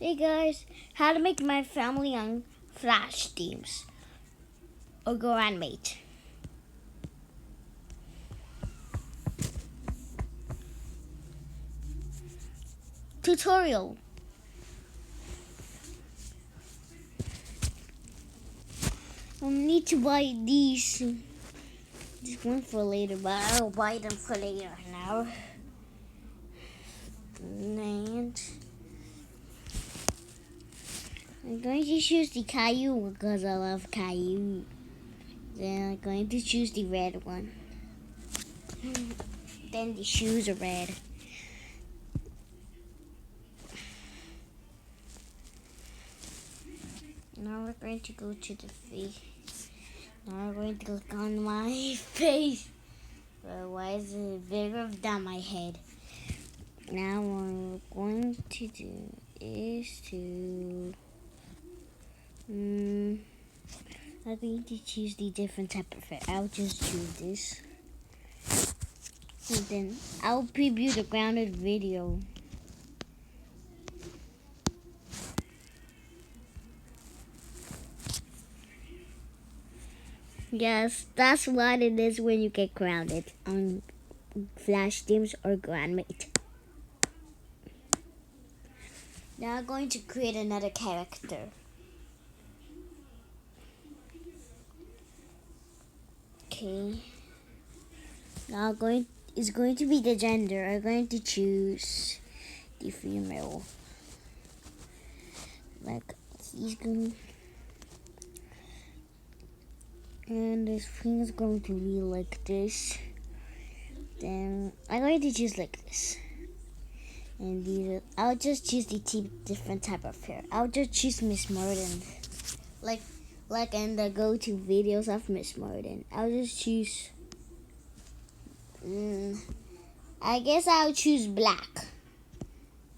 Hey guys, how to make my family on Flasthemes or GoAnimate. Tutorial. I need to buy these. This one for later, but I'll buy them for later now. And I'm going to choose the Caillou because I love Caillou. Then I'm going to choose the red one. Then the shoes are red. Now we're going to go to the face. Now we're going to click on my face. But why is it bigger than my head? Now what we're going to do is to I'm going to choose the different type of hair. I'll just choose this. And then I'll preview the grounded video. Yes, that's what it is when you get grounded on Flasthemes or GoAnimate. Now I'm going to create another character. Okay. Now it's going to be the gender. I'm going to choose the female. Like he's going. And this thing is going to be like this. Then I'm going to choose like this. And these I'll just choose the different type of hair. I'll just choose Miss Martin. Like in the go-to videos of Miss Martin. I'll just choose I guess I'll choose black.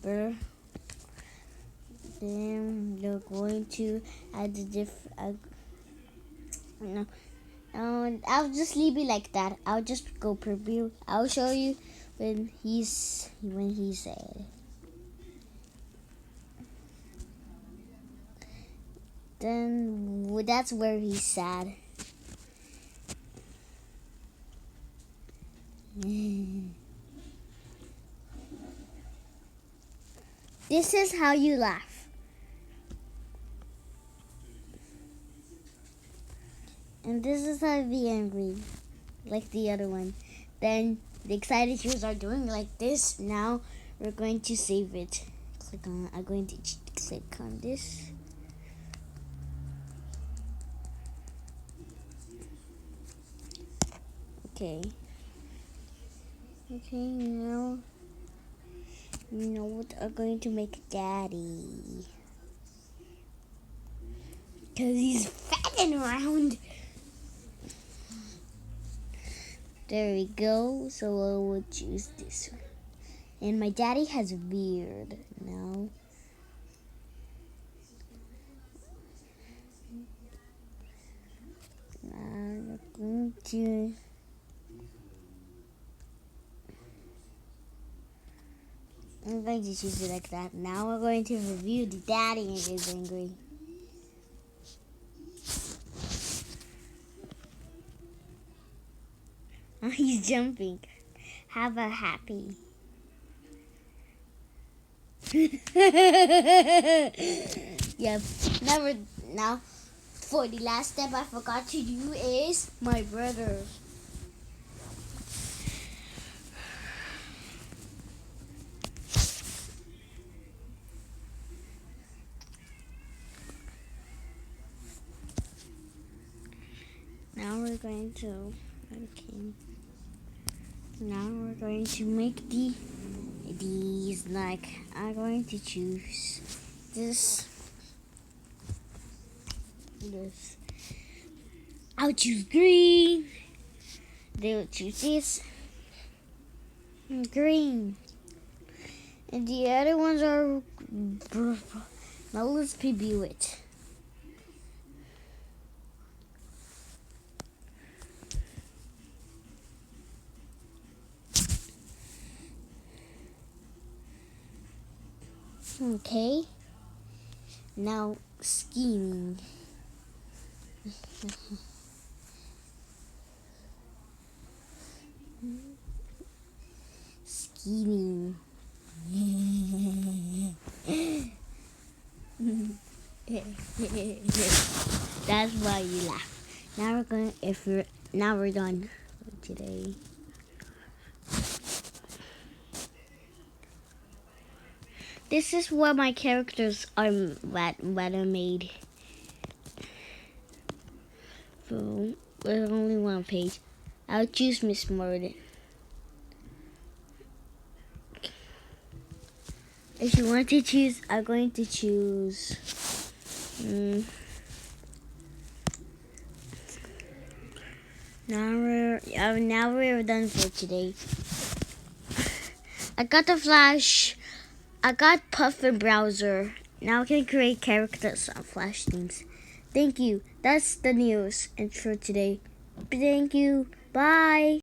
Then they're going to add the different no. I'll just leave it like that. I'll just go preview. I'll show you when he said. Then that's where he's sad. This is how you laugh. And this is how you be angry, like the other one. Then the excited shoes are doing like this. Now we're going to save it. I'm going to click on this. Okay. Okay, now you know what I'm going to make Daddy. Because he's fat and round. There we go. So I will choose this one. And my daddy has a beard now. I'm going to choose it like that. Now we're going to review the daddy and is angry. Oh, he's jumping. Have a happy. Yep. Now, for the last step I forgot to do is my brother. Now we're going to Now we're going to make these like I'm going to choose this. I'll choose green. They will choose this. Green. And the other ones are now let's preview it. Okay. Now scheming. Scheming. That's why you laugh. Now we're done for today. This is what my characters are what I made. So there's only one page. I'll choose Miss Morden. If you want to choose, I'm going to choose. Now we're done for today. I got the Flash. I got Puff and Browser. Now I can create characters on Flashteams. Thank you. That's the news and for today. Thank you. Bye.